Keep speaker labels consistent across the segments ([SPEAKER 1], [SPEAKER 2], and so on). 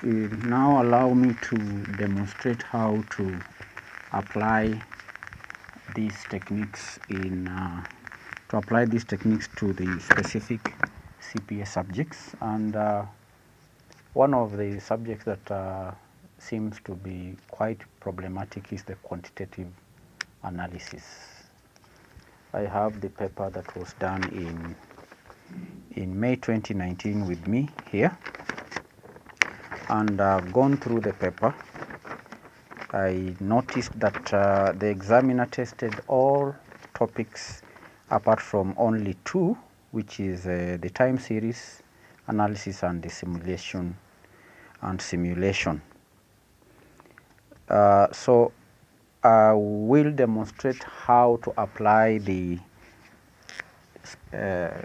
[SPEAKER 1] now allow me to demonstrate how to apply these techniques to the specific CPA subjects. And one of the subjects that seems to be quite problematic is the quantitative analysis. I have the paper that was done in May 2019 with me here, and I've gone through the paper. I noticed that the examiner tested all topics apart from only two, which is the time series analysis and the simulation. So I will demonstrate how to apply the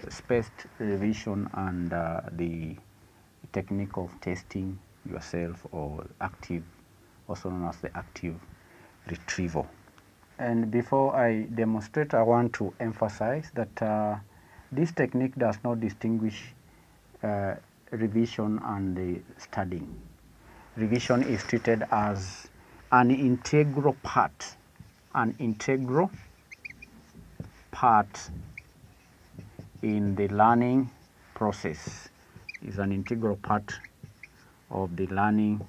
[SPEAKER 1] spaced revision and the technique of testing yourself, or active, also known as the active retrieval. And before I demonstrate, I want to emphasize that this technique does not distinguish revision and the studying. Revision is treated as an integral part in the learning process. Is an integral part of the learning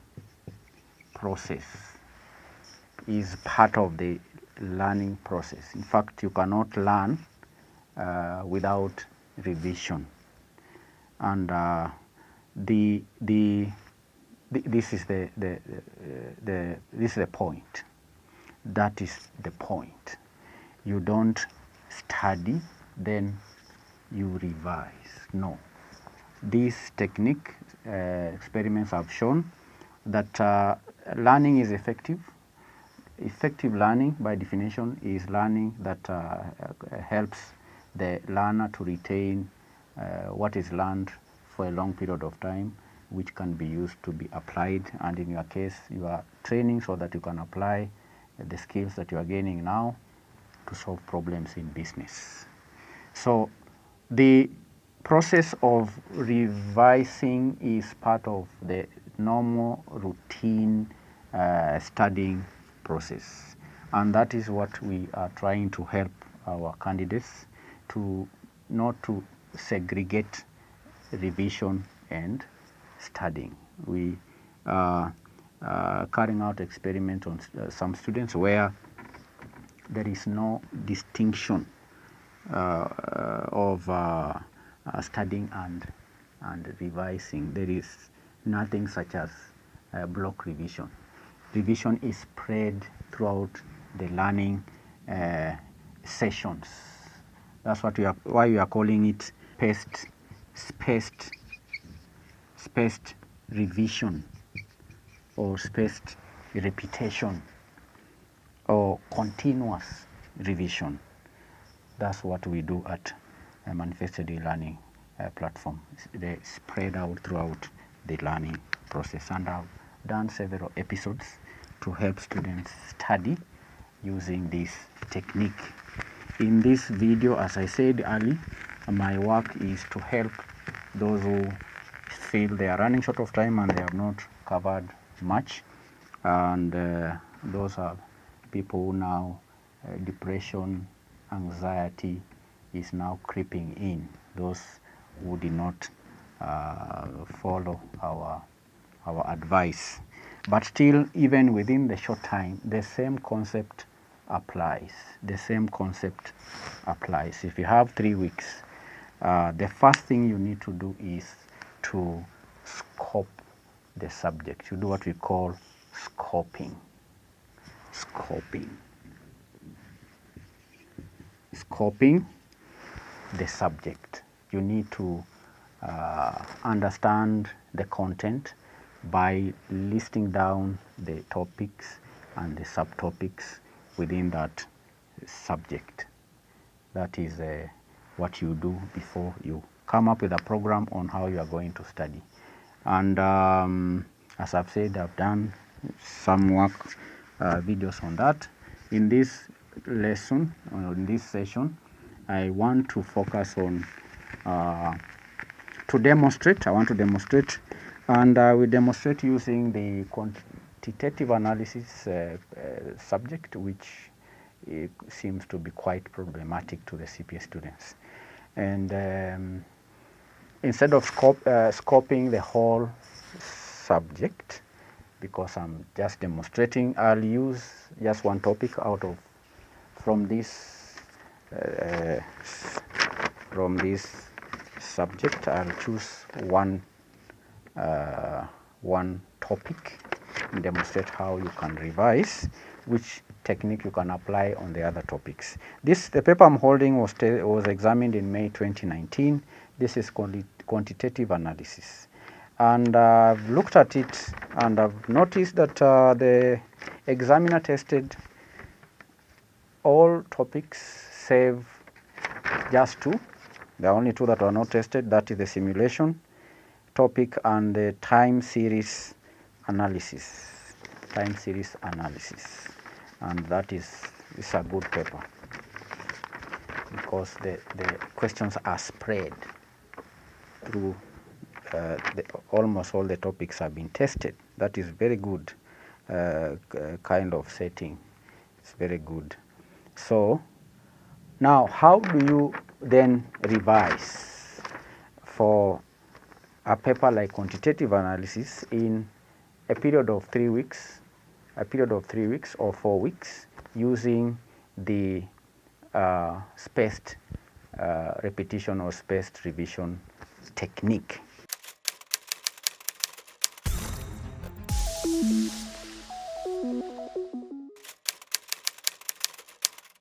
[SPEAKER 1] process. Is part of the learning process. In fact, you cannot learn without revision. And this is the point. That is the point. You don't study, then you revise. No. This technique, experiments have shown that learning is effective. Effective learning, by definition, is learning that helps the learner to retain what is learned for a long period of time, which can be used to be applied. And in your case, you are training so that you can apply the skills that you are gaining now to solve problems in business. So the process of revising is part of the normal routine studying process, and that is what we are trying to help our candidates to not to segregate revision and studying. We are carrying out experiments on some students where there is no distinction of studying and revising. There is nothing such as block revision. Revision is spread throughout the learning sessions. That's what why we are calling it spaced revision, or spaced repetition, or continuous revision. That's what we do at a manifested learning platform. They spread out throughout the learning process, and I've done several episodes to help students study using this technique. In this video, as I said earlier, my work is to help those who feel they are running short of time and they have not covered much, and those are people who now depression, anxiety is now creeping in, those who did not follow our advice. But still, even within the short time, the same concept applies. If you have 3 weeks, the first thing you need to do is to scope the subject. You do what we call scoping the subject. You need to understand the content by listing down the topics and the subtopics within that subject. That is what you do before you come up with a program on how you are going to study. And as I've said, I've done some work videos on that. In this lesson, or in this session, I want to focus on I want to demonstrate And we demonstrate using the quantitative analysis subject, which seems to be quite problematic to the CPA students. And instead of scoping the whole subject, because I'm just demonstrating, I'll use just one topic out of from this subject. I'll choose one topic and demonstrate how you can revise, which technique you can apply on the other topics. The paper I'm holding was examined in May 2019. This is quantitative analysis. And I've looked at it and I've noticed that the examiner tested all topics save just two. There are only two that were not tested. That is the simulation topic and the time series analysis. And that is a good paper because the questions are spread through almost all the topics have been tested. That is very good kind of setting. It's very good. So now, how do you then revise for a paper like quantitative analysis in a period of 3 weeks, or 4 weeks, using the spaced repetition or spaced revision technique?